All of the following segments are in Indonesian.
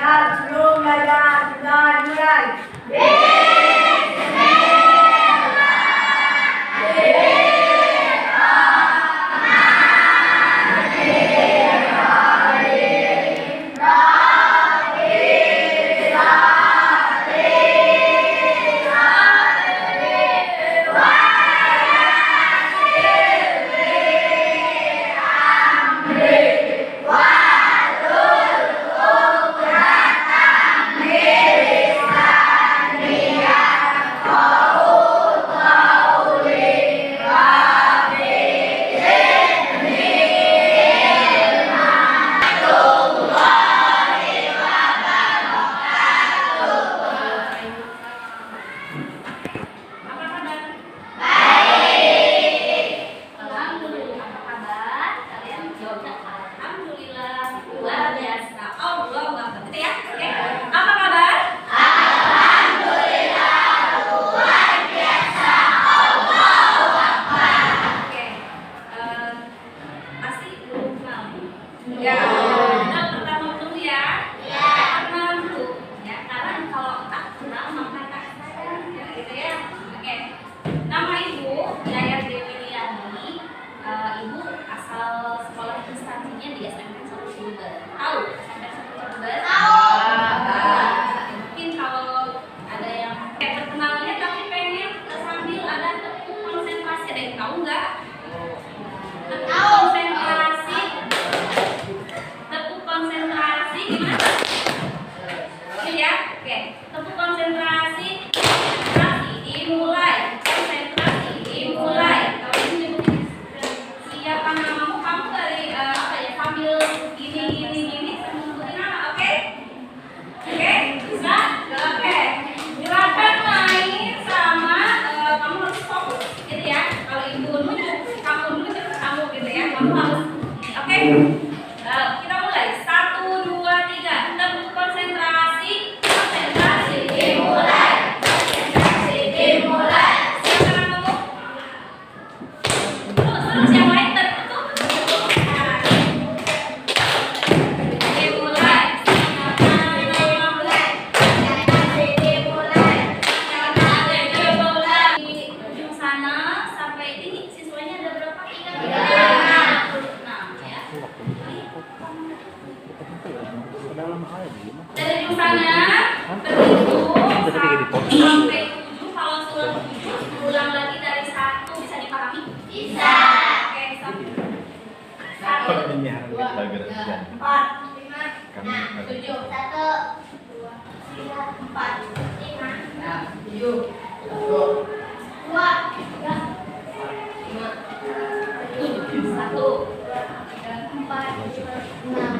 sebelum belajar sudah dimulai. Kita mulai 1, 2, 3. Tepuk konsentrasi. Konsentrasi dimulai. Konsentrasi dimulai. Siapa yang ngomong? Terus yang lain tertutup. Dimulai. Konsentrasi dimulai. Konsentrasi dimulai. Di ujung sana sampai ini siswanya ada berapa? 3. Dari misalnya berhitung sampai 7, kalau sudah 7 ulang lagi dari 1, bisa dipahami? Bisa. Oke, stop. 1, 2, 3, 4, 5, 6, 7. 1, 2, 3, 4, 5, 6, 7. 2, 3, 5, 7. 1, 2, 3, 4, 5, 6,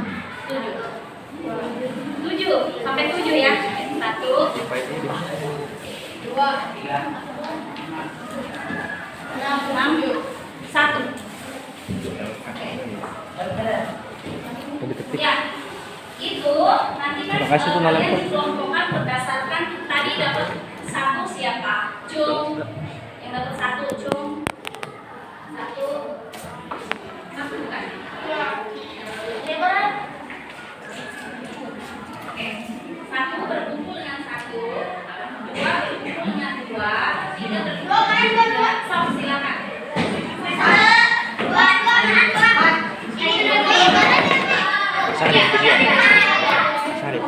7. 7 sampai 7 ya. 1, 2, 3, 6, 7. 1. Ya, itu nanti kan kalian dikelompokkan berdasarkan tadi dapat 1 siapa? Cung. Yang dapat 1 Cung. 1. Satu bukan? Ya. Hebat. Oke, 1 berkumpul dengan 1, 2 berkumpul dengan 2, 3 berkumpul dengan 3. Sok, silakan. 1, 2, 4. Sari. 4.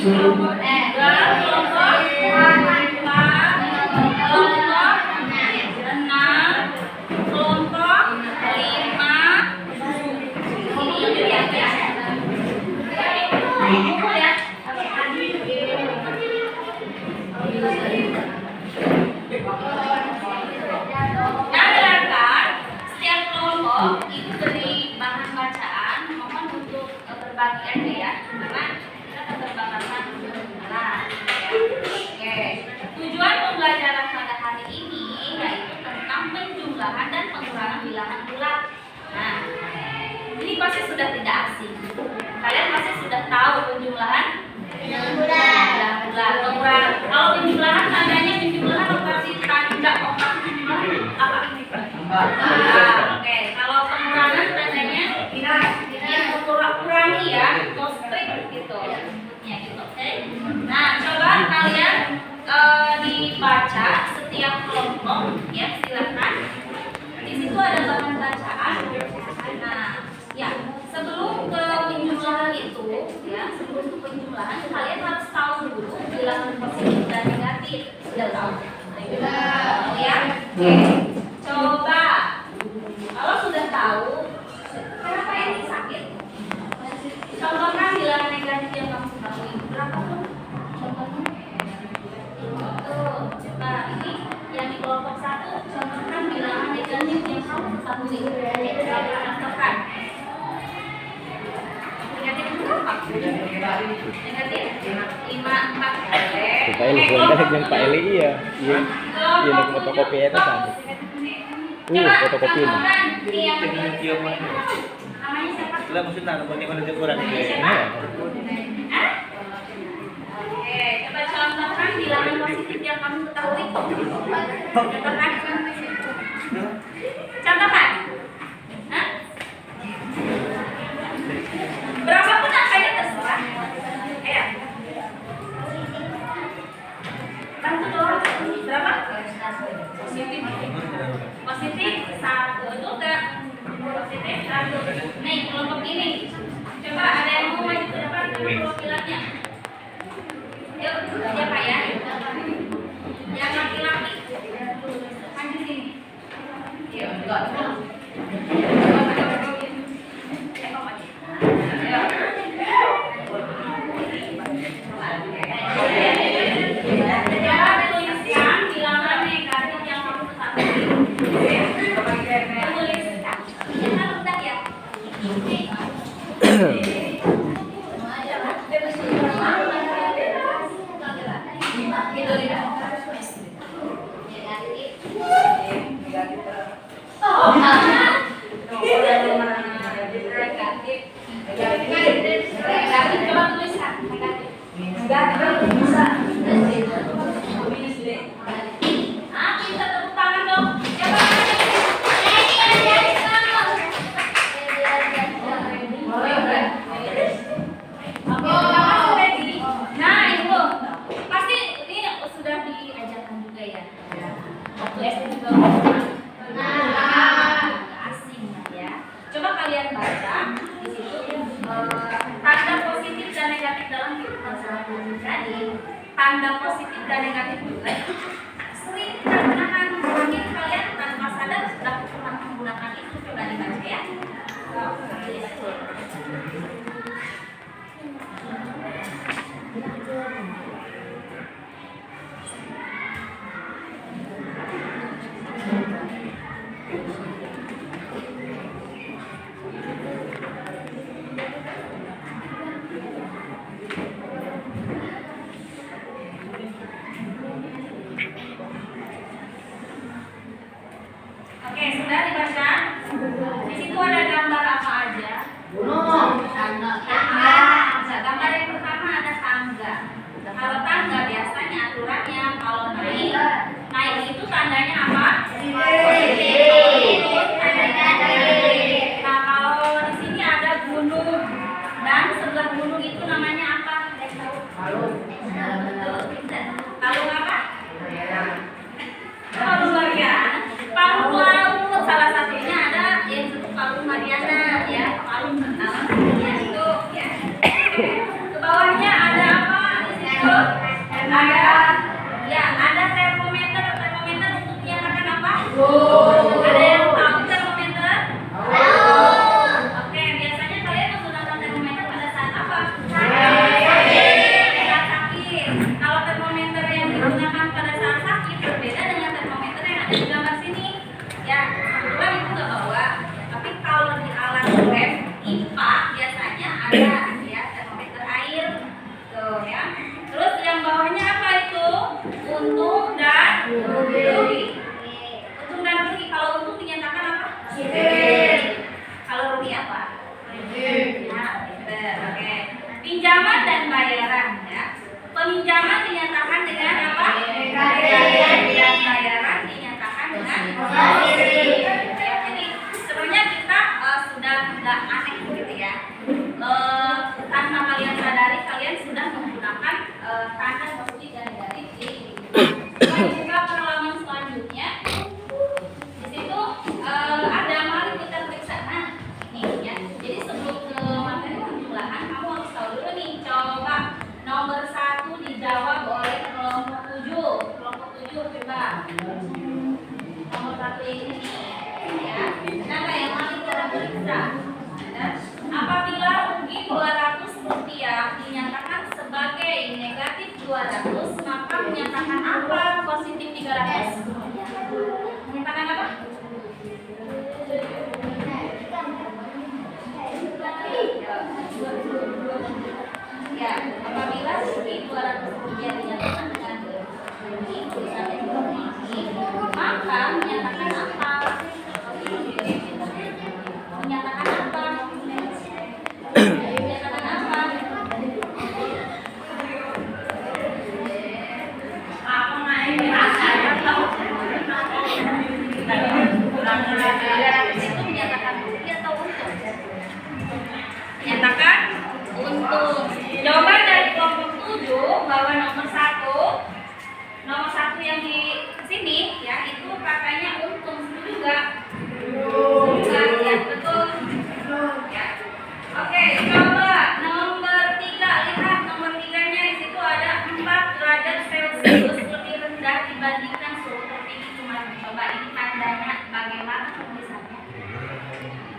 kelompok 3, kelompok 4, kelompok 6, kelompok 5. Ini ya. Nah, dengarkan, setiap kelompok itu beri bahan bacaan, mohon untuk berbagi aja ya, karena kita keterbatasan jumlah. Oke, tujuan pembelajaran pada hari ini yaitu tentang penjumlahan dan pengurangan bilangan bulat. Nah, ini pasti sudah tidak asing. Kalian pasti sudah tahu penjumlahan bilangan bulat. Pengurangan. Kalau penjumlahan tandanya penjumlahan operasi tanda operasi penjumlahan apa? Oke, kalau pengurangan tandanya kurangi ya, subtract gitu sebutnya gitu. Oke. Nah, coba kalian dibaca setiap kelompok ya, silakan. Di situ ada bahan bacaan. Nah, ya, sebelum ke penjumlahan itu ya, sebelum ke penjumlahan kalian harus tahu dulu bilangan positif dan negatif. Sudah tahu? Ya. Oke. Coba kalau sudah tahu, kenapa ini sakit? Contohkan bilangan negatif yang kamu ketahui. Berapa tuh? Contohnya? Tuh, coba ini yang di kelompok 1, contohkan bilangan negatif yang kamu ketahui. Contohkan. Negatif berapa? Negatif 5, 4. Pak Eli, yang Pak Eli iya naik fotokopi itu tadi. Fotokopi ini. Namanya siapa? Lah maksudnya namanya dia kurang. Oke, coba contohkan bilangan positif yang kamu ketahui. Contohkan. Contohkan. Hah? Berapapun angkanya terserah. Ayo. Bantu dong. Berapa? Positif. Positif 1 juga. Positif 1. Nih, kelompok ini. Coba ada yang mau maju ke depan perwakilannya. Yuk, siapa ya? Yang laki-laki. Maju sini. Yuk, coba tuliskan kita tepuk tangan dong. Nah, itu pasti ini sudah diajarkan juga ya. Waktu SD juga asing ya. Coba kalian baca di situ tanda positif dan negatif dalam kehidupan sehari-hari. Jadi tanda positif dan negatif juga sering kita gunakan, mungkin kalian tanpa sadar sudah pernah menggunakan itu. Coba dibaca ya. Oke, sudah dibaca? Di situ ada gambar apa aja? Gambar yang pertama ada tangga. Kalau tangga biasanya aturannya kalau naik itu tandanya apa? Positif. Nah, kalau di sini ada gunung dan sebelah gunung itu namanya apa? Palung apa? Palung Mariana. Palung laut salah satunya ada yang disebut Palung Mariana ya. Palung ya itu ya. Ke bawahnya ada apa? Pinjaman dan bayaran ya. Peminjaman dinyatakan dengan apa? Dan bayaran dinyatakan dengan deposit. Ya, jadi sebenarnya kita sudah nggak aneh gitu ya. Tanpa kalian sadari kalian sudah menggunakan tanda deposit dan garis di juga pengalaman selanjutnya. Di situ ada mari kita periksa. Nah, ini ya. Jadi sebelum ke materi penjumlahan kamu harus tahu dulu nih. Coba nomor 1 dijawab oleh kelompok 7. Kelompok 7 coba. Nomor 1 ini ya. Kenapa ya? Mari kita periksa. Apabila rugi 200 rupiah dinyatakan sebagai negatif 200, maka menyatakan apa positif 300? Menyatakan apa? Ya, apabila rugi 200 rupiah dinyatakan dengan ini tulisannya seperti ini, maka menyatakan apa? Menyatakan apa? Menyatakan apa? Itu menyatakan rugi atau untung? Menyatakan untung. Jawaban dari kelompok 7 bahwa nomor 1 yang di sini ya itu katanya untung juga. Ya, betul. Ya. Oke, coba nomor 3, lihat nomor 3-nya di situ ada 4 derajat Celcius lebih rendah dibandingkan suhu tertinggi cuma. Coba ini tandanya bagaimana tulisannya?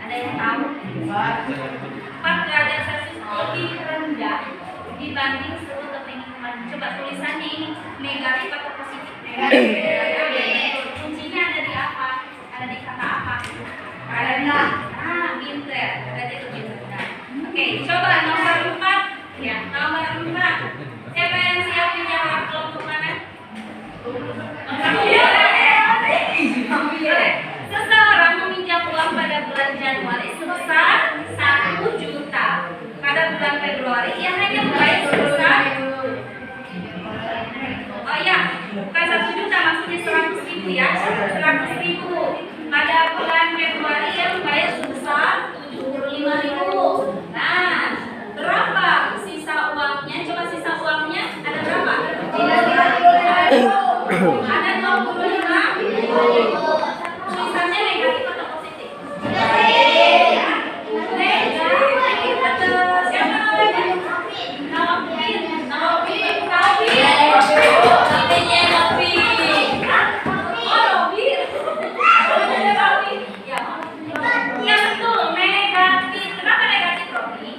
Ada yang tahu? 4 derajat Celcius lebih rendah dibanding suhu tertinggi cuma. Coba tulisannya ini negatif atau positif? Negatif. Kuncinya ada di apa? Ada di kata apa? Rendah. Pinter. Berarti lebih rendah. Oke, coba nomor 4. Ya, nomor 4. Siapa yang siap menjawab kelompok mana? Seseorang meminjam uang pada bulan Januari sebesar 1 juta. Pada bulan Februari ia hanya membayar sebesar bukan 1 juta, maksudnya 100.000 ya. 100.000. Pada bulan Februari ia membayar sebesar 75.000. Nah, berapa sisa uangnya? Coba sisa uangnya ada berapa? Ada 25. Tulisannya negatif atau positif? Negatif. Betul. Siapa namanya? Novin. Idenya Novin. Oh, Novin. Ya betul, negatif. Kenapa negatif, Robi?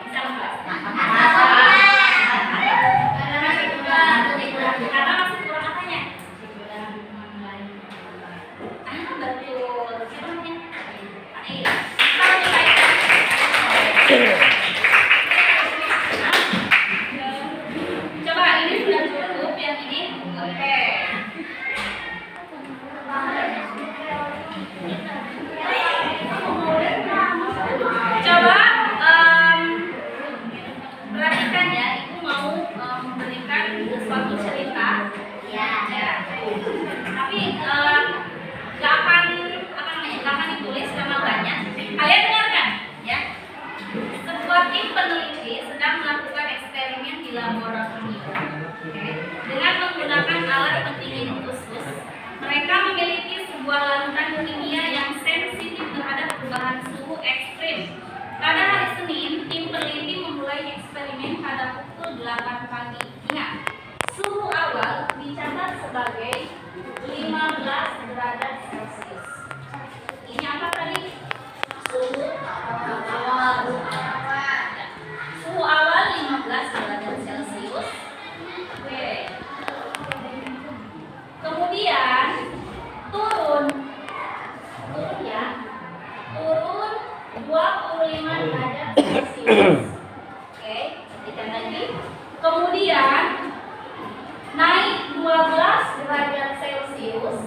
Bisa menjelaskan? Karena masih kurang apanya? Betul. Siapa namanya? Pak Iya. Coba ini sudah cukup yang ini. Oke. Coba perhatikan ya, ibu mau memberikan suatu cerita ya. Tapi gak akan ditulis karena banyak. Kalian dengarkan ya. Sebuah tim peneliti sedang melakukan eksperimen di laboratorium. Dengan menggunakan alat pendingin khusus, mereka memiliki sebuah larutan kimia yang sensitif terhadap perubahan suhu ekstrim. Pada hari Senin, tim peneliti memulai eksperimen pada pukul 8 pagi. Ingat, suhu awal dicatat sebagai 15 derajat Celcius. Ini apa tadi? Suhu awal. Suhu awal 15 derajat Celcius. Oke. Kemudian turun ya. Turun 25 derajat Celcius. Oke, lihat lagi. Kemudian naik 12 derajat Celcius.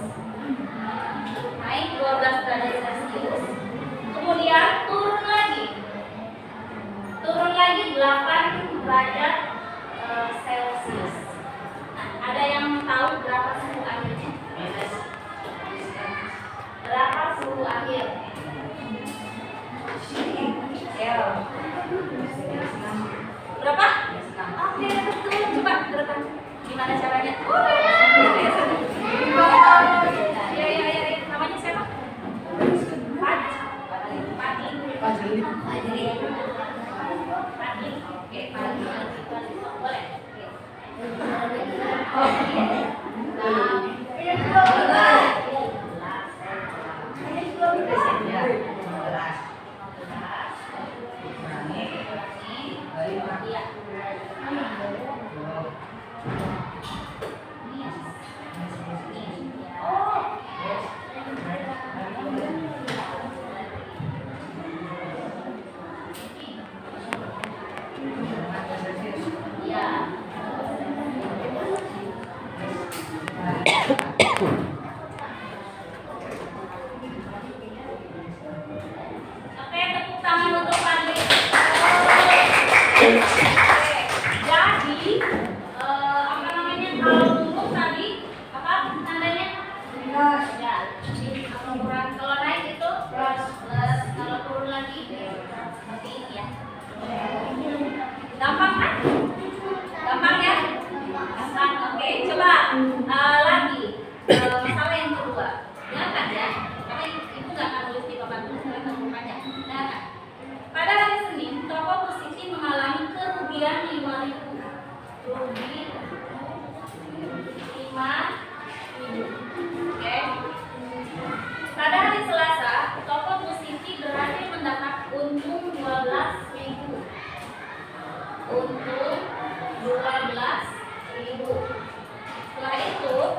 Naik 12 derajat Celcius. Kemudian turun lagi 8 derajat Celcius. Nah, ada yang tahu berapa suhu akhirnya? Berapa suhu akhir? Ya. Berapa? Oke, betul. Coba gerakan. Gimana caranya? Ya. Namanya siapa? Padi. Oke, padi. Boleh. Oke, tepuk tangan untuk Fadli. Jadi, apa namanya? Kalau dulu tadi, apa tandanya? Minus. Ya, kalau kurang, kalau naik itu plus, kalau turun lagi seperti ini ya. Gampang kan? Gampang ya? Gampang. Oke, coba lagi masalah yang kedua. Ingat ya, karena ibu nggak akan nulis di papan tulis, kalian tunggu aja. Nah, pada hari Senin, toko Positi mengalami kerugian 5.000. Rugi 5.000. Oke. Pada hari Selasa, toko Positi berhasil mendapat untung 12.000. Untung 12.000. Setelah itu,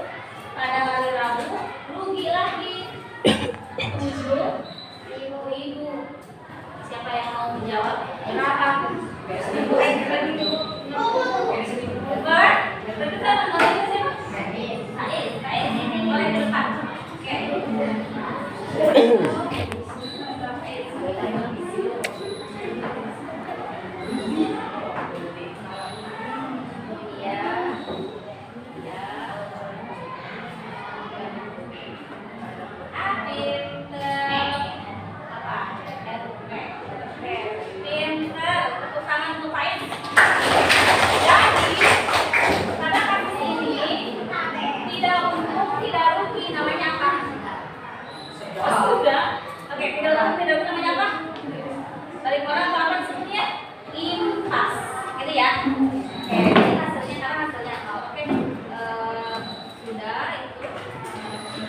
pada hari Rabu rugi lagi 7.000. Siapa yang mau menjawab? Berapa? 1.000. Ber? Kita mengenai siapa? Said. Boleh ke depan. Oke.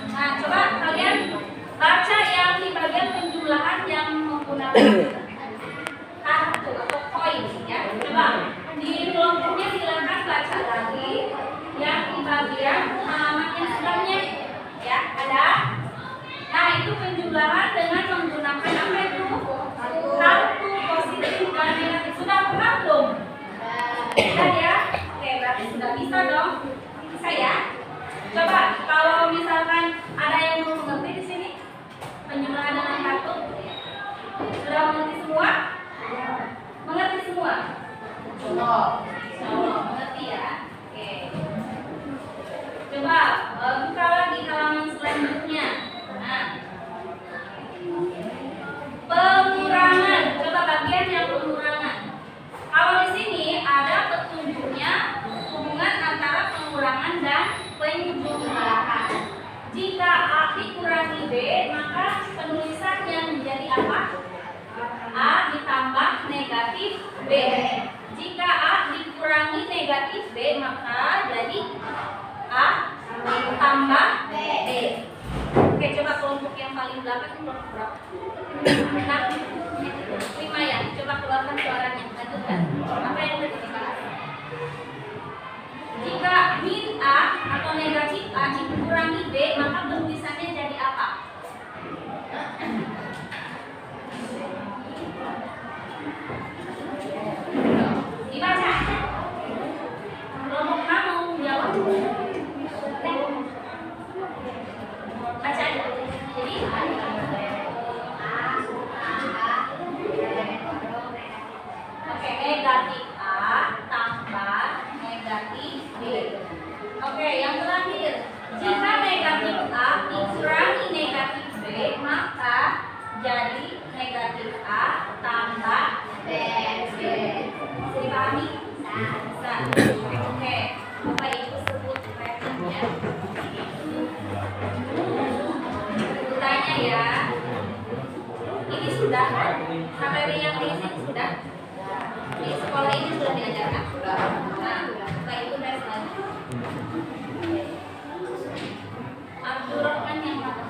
Nah, coba kalian baca yang di bagian penjumlahan yang menggunakan kartu atau koin ya. Coba di kelompoknya silakan baca lagi yang di bagian halaman yang sebelumnya ya, ada. Nah, itu penjumlahan dengan menggunakan apa itu? Kartu positif dan negatif. Sudah pernah belum? Sudah ya? Oke, berarti sudah bisa dong. Bisa ya? Coba kalau misalkan ada yang belum mengerti di sini penjumlahan dengan kartu, sudah mengerti semua? Mengerti semua? Mengerti ya? Oke. Coba buka lagi halaman selanjutnya. Nah, pengurangan. Coba bagian yang pengurangan. Kalau di sini ada petunjuknya hubungan antara pengurangan dan penjumlahan. Jika A dikurangi B, maka penulisannya menjadi apa? A ditambah negatif B. Jika A dikurangi negatif B, maka jadi A ditambah B. Oke, coba kelompok yang paling belakang itu kelompok berapa? 5 ya. Coba keluarkan suaranya. Lanjutkan. Apa yang tadi dibahas? Jika min A atau negatif A dikurangi B, maka penulisannya jadi apa? Dibaca. Kelompok A mau jawab? Baca. Jadi dipahami? Bisa. Oke. Bapak Ibu sebut referensinya. Tanya ya. Ini sudah kan? Materi yang diisi sudah? Di sekolah ini sudah diajarkan? Nah, Bapak Ibu tes lagi. Abdurrahman yang mana?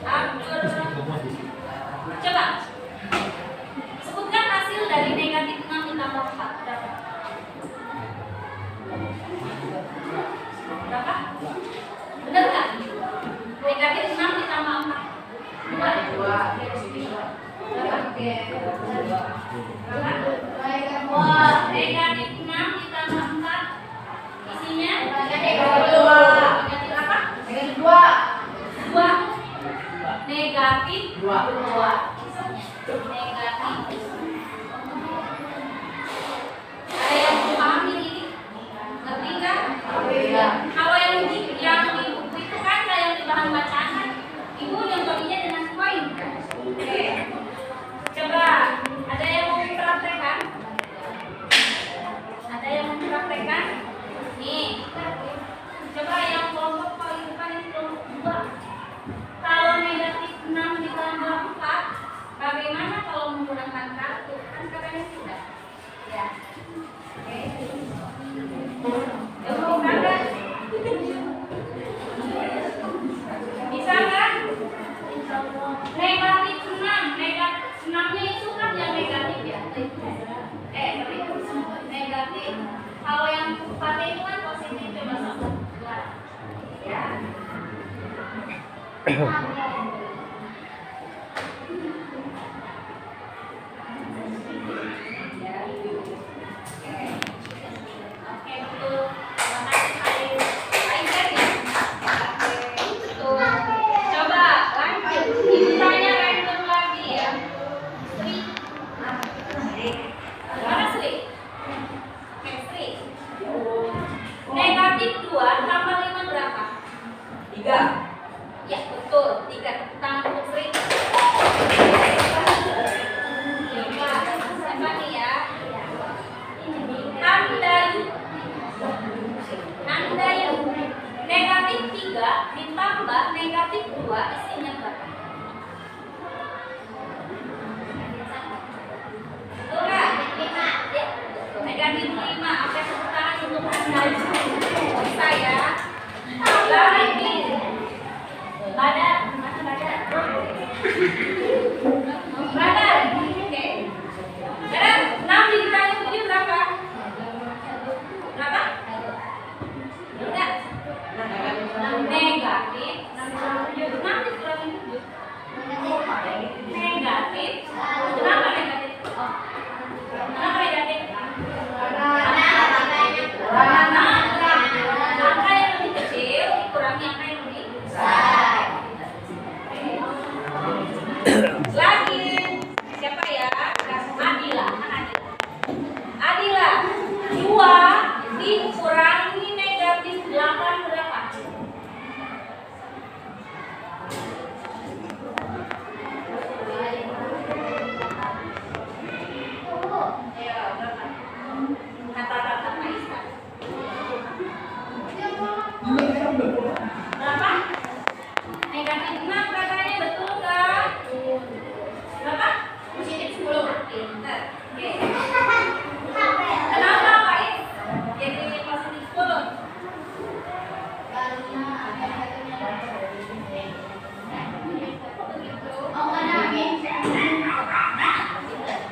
Abdurrahman. Coba. Sebutkan hasil dari negatif 6 ditambah 4. Berapa? Benar nggak? Negatif 6 ditambah 4. 2. Negatif 6 ditambah 4. Isinya? Negatif apa? Negatif 2. Negatif 2. Negatif. Ada yang memahami ini? Ngerti kan? Kalau yang di buku itu kan yang di bahan bacaan kan? Ibu yang balinya dengan poin. Oke. Coba, ada yang mau mempraktekkan? Ada yang mau mempraktekkan? Nih. Coba yang kelompok paling depan ini kelompok 2. Kalau negatif 6 ditambah 4, bagaimana kalau menggunakan kartu? Kan katanya sudah. Ya. Oke. Coba berapa? Bisa kan? Negatif 6. Negatif 6-nya itu kan yang negatif ya. Negatif. Kalau yang 4 itu kan positif. Coba sama. Ya. Oke, betul. Coba lanjut. Tanya random lagi ya. Sri. Mana Sri? Oke, Sri. Negatif 2 tambah 5 berapa? 3. Ya, betul. 3. Tangan untuk Sri. Siapa nih ya? Handayu. Negatif 3 ditambah negatif 2 isinya berapa? Betul nggak? 5. Ya, negatif 5. Oke, tepuk tangan untuk Handayu. Bisa ya? Lagi. Badan. Mana badan? Badan. Oke. Badan. 6 dikurangi 7 berapa? Berapa? Enggak. Negatif 6 dikurangi 7. Negatif. Kenapa negatif? Oh. Kenapa negatif? Karena angka yang lebih kecil dikurangi angka yang lebih besar. Lagi. Siapa ya? Adila. Adila. 2 dikurangi negatif 8 berapa? Kata-kata Maisa. Berapa? Negatif 6 katanya, betul nggak? Berapa? Positif 10. Pinter. Oke. Kenapa Pak? Jadi positif 10.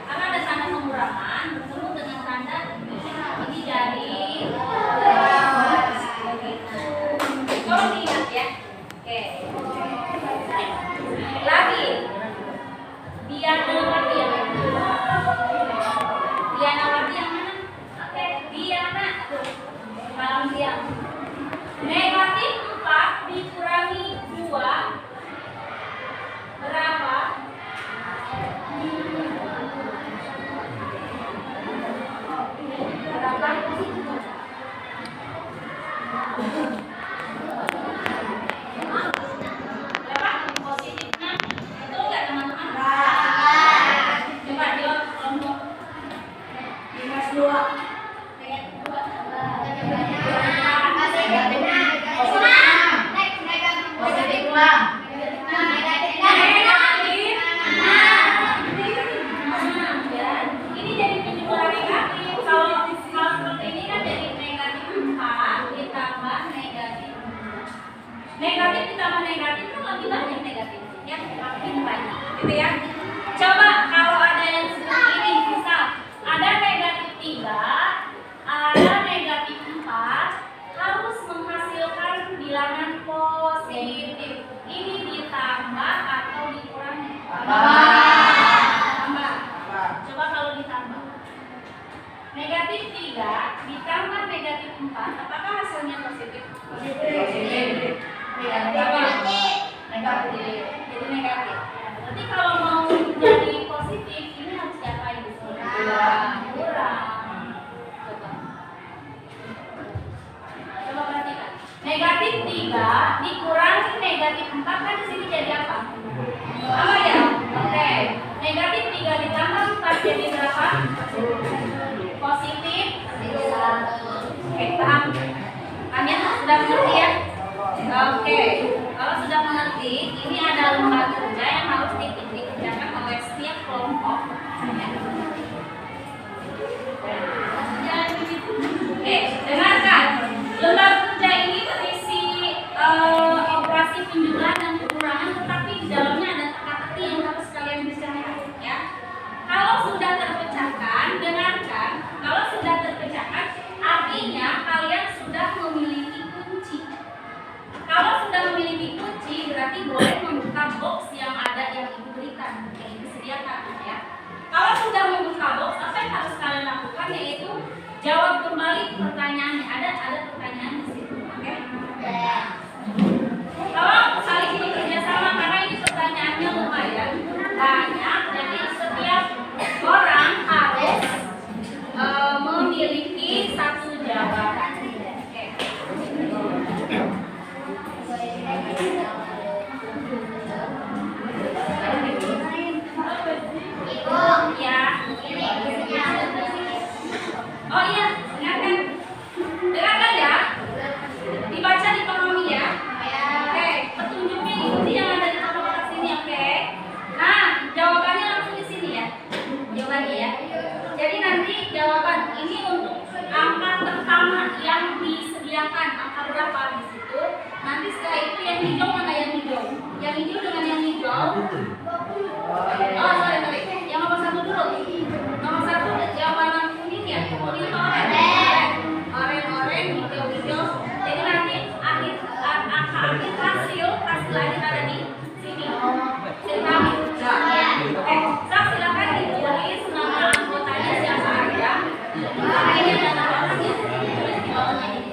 Karena ada tanda pengurangan bertemu dengan tanda ini Ini jadi penjualan negatif. Kalau seperti ini kan jadi negatif 4 ditambah negatif. Negatif ditambah negatif kan lebih banyak negatif. Ya, lebih banyak. Gitu ya. Coba kalau ada yang seperti ini, misal ada negatif 3, ada negatif 4, harus menghasilkan bilangan positif. Ini ditambah atau dikurangi? Tambah. Coba kalau ditambah. Negatif 3 ditambah negatif 4, apakah hasilnya positif? Positif. Negatif. Jadi negatif. Berarti kalau mau jadi positif, ini harus diapain? Kurang. Coba perhatikan. Negatif 3 dikurangi negatif 4 kan di sini jadi apa? Apa ya? Oke. Negatif 3 ditambah 4 jadi berapa? Positif 1. Oke, paham? Kalian sudah mengerti ya? Oke. Kalau sudah mengerti, ini ada lembar kerja yang harus dikerjakan oleh setiap kelompok. Oke, dengarkan. Lembar kerja ini berisi operasi penjualan dan pengurangan, tetapi di dalamnya ada teka-teki yang harus kalian bicarakan, ya. Kalau sudah terpecahkan, dengarkan. Kalau sudah terpecahkan, artinya kalian sudah memiliki kunci. Kalau sudah memiliki kunci, berarti boleh membuka box yang ada yang ibu berikan, yang ibu sediakan, ya. Kalau sudah membuka box, apa yang harus kalian lakukan? Yaitu jawab kembali pertanyaannya. Ada pertanyaan di situ, oke? Kalau saling ini kerjasama, karena ini pertanyaannya lumayan banyak, jadi setiap orang harus memiliki satu jawaban. Oke. Ibu, ya. Oh iya, dengarkan ya. Dibaca, dipahami ya. Oke, petunjuknya ikuti yang ada di kotak sini, oke? Nah, jawabannya langsung di sini ya. Jawabannya ya. Jadi nanti jawaban ini untuk angka pertama yang disediakan, angka berapa di situ. Nanti setelah itu yang hijau mana yang hijau? Yang hijau dengan yang hijau. Oh, sorry. Yang nomor 1 dulu. Nomor 1 jawaban kuning ya. Kuning atau oranye? Oranye, hijau. Jadi nanti angka akhir hasil akhir ada di sini. Silakan. Silakan ditulis nama anggotanya siapa aja. Ini ada namanya. Tulis di bawahnya ini.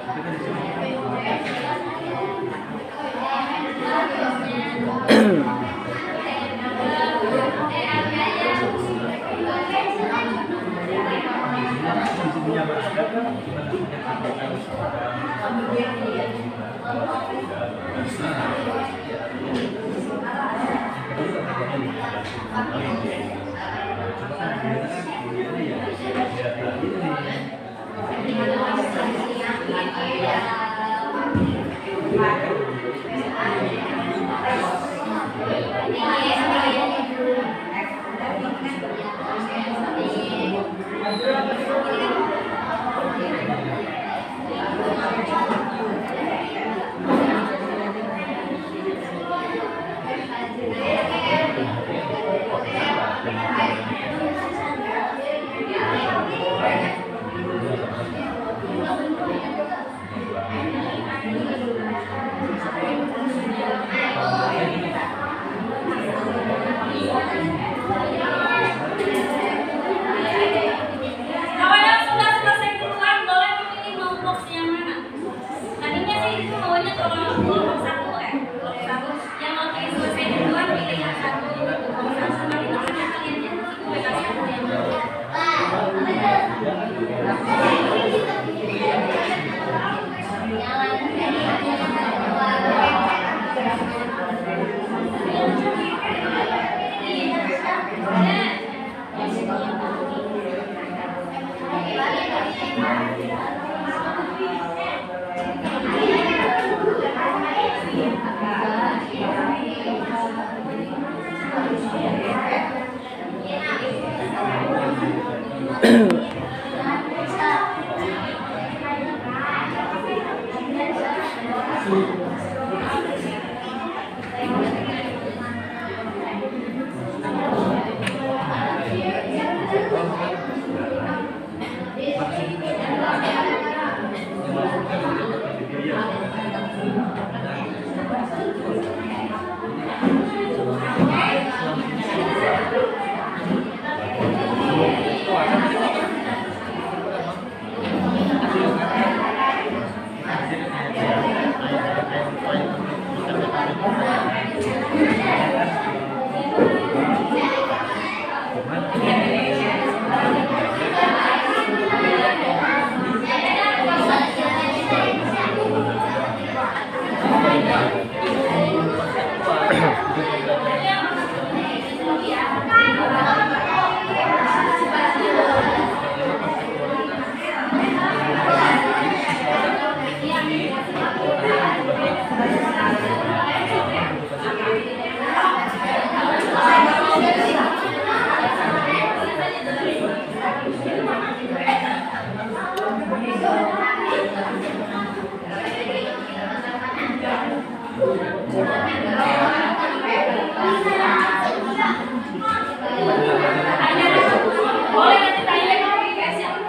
Boleh nanti tanya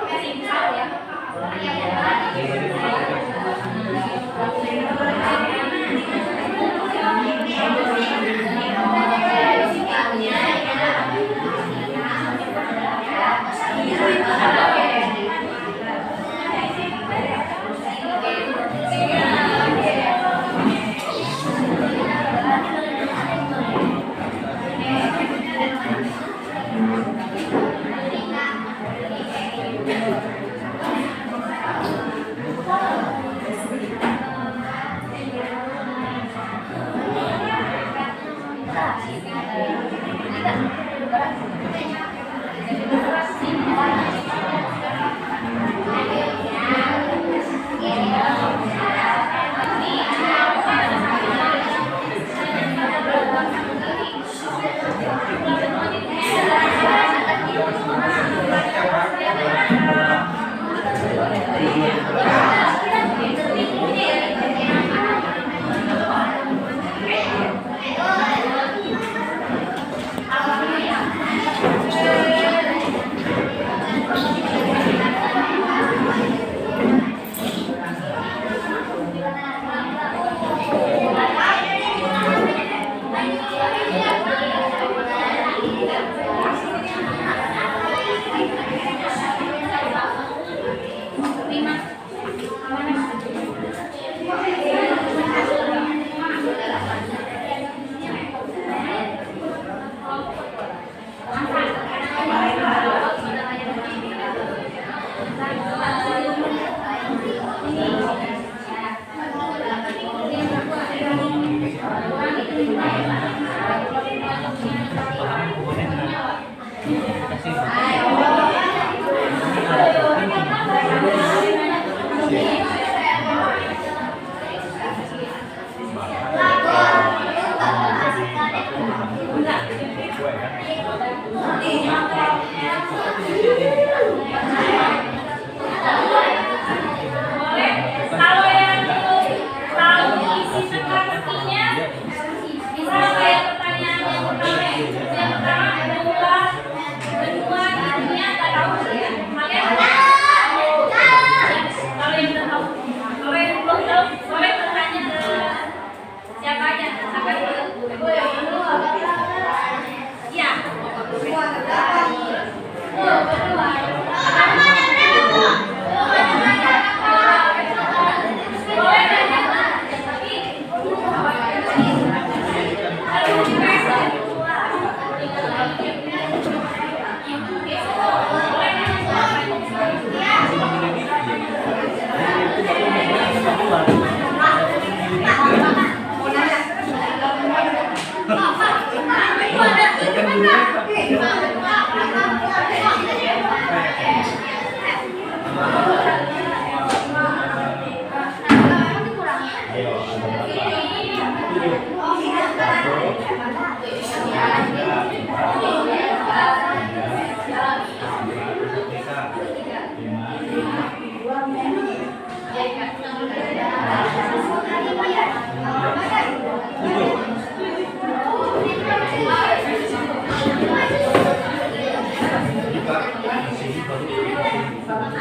kasih misal ya. Satu.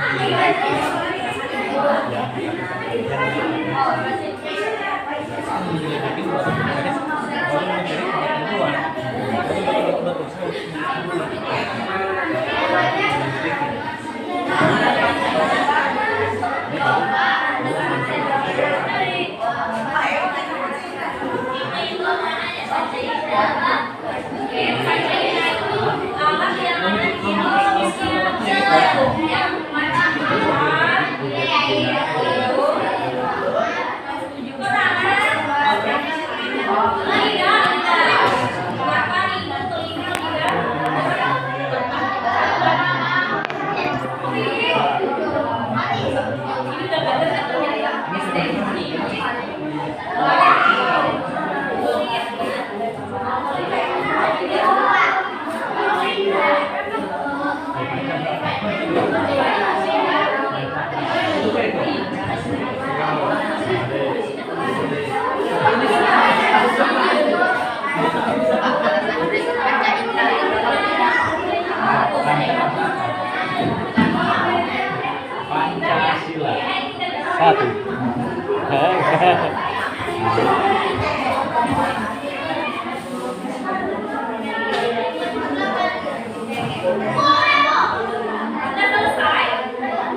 Sudah selesai.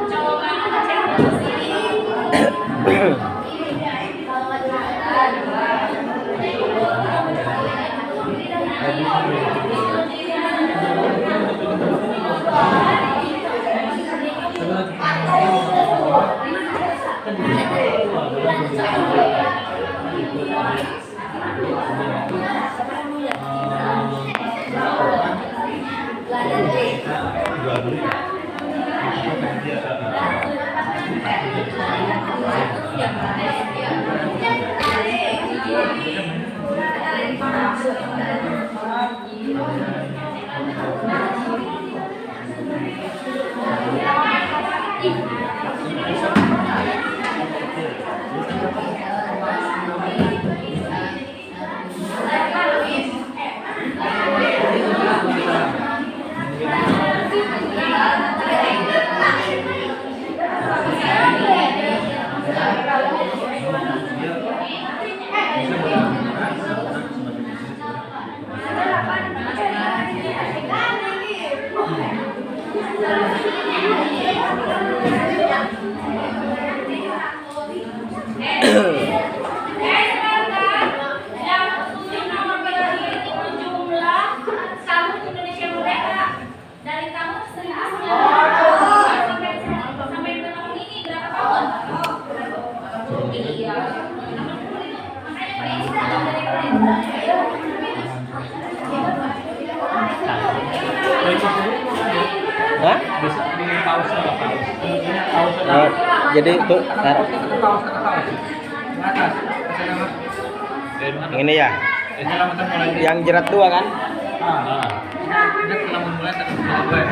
Coba cek dulu sini. Hah? Bisa di paus apa paus? Oh, jadi tuh taruh. Paus atas. Ini ya. Yang jerat dua kan? Ini kalau mulai terus gue.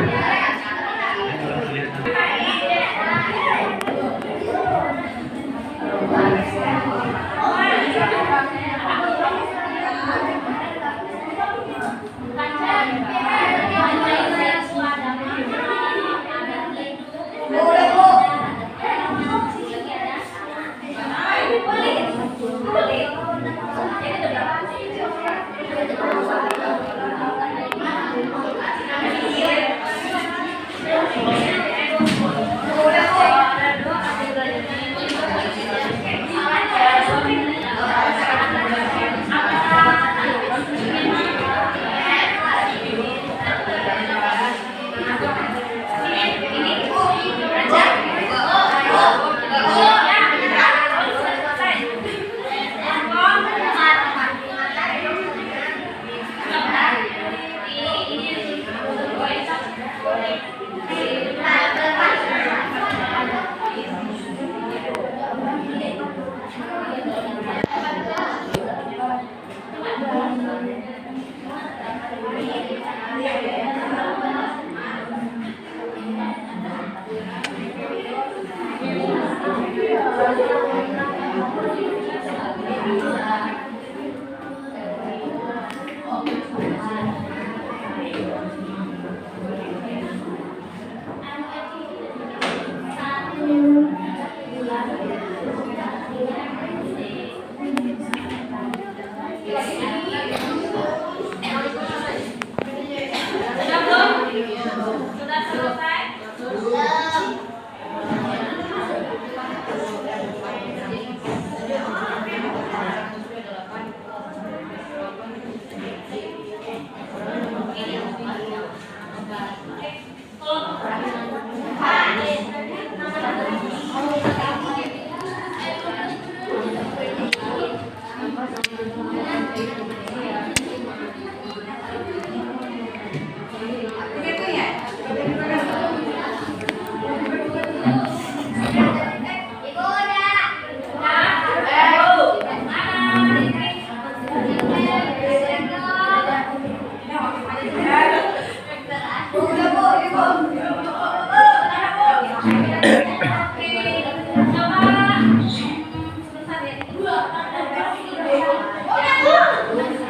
sebentar ya.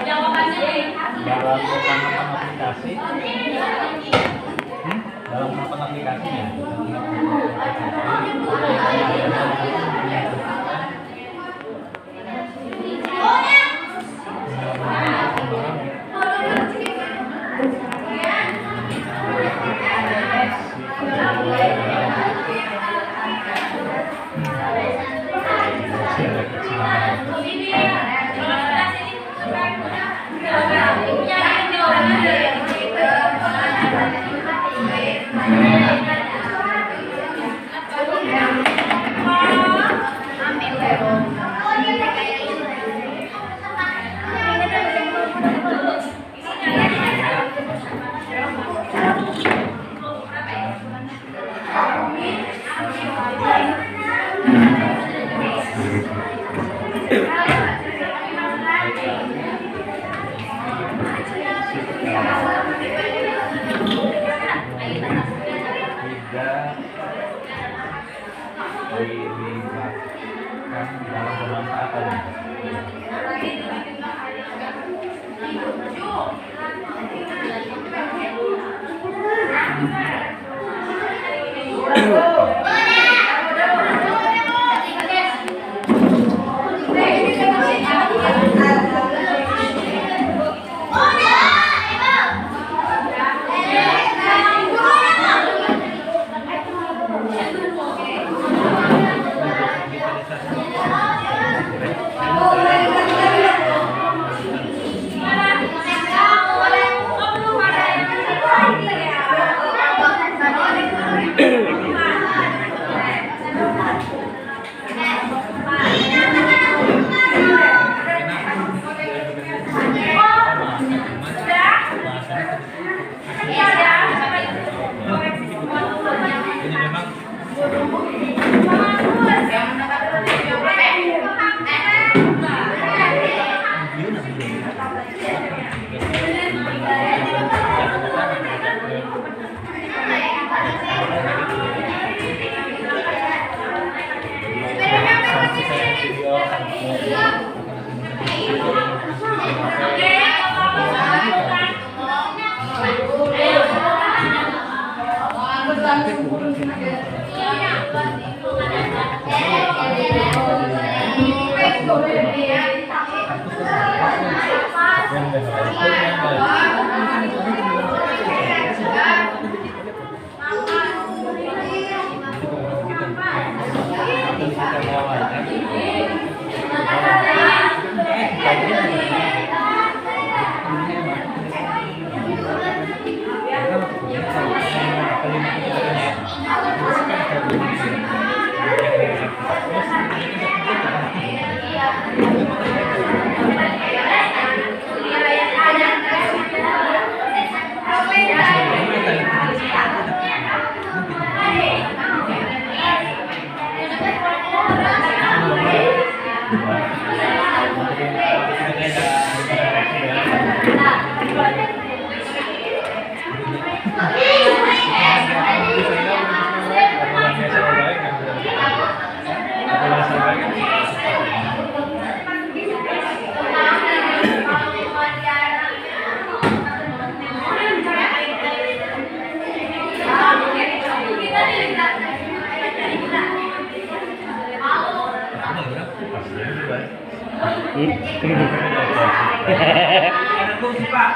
Jawabannya Dalam penerapan aplikasi. Dalam penerapan aplikasinya. Dilibatkan dalam pemanfaatan. Pak.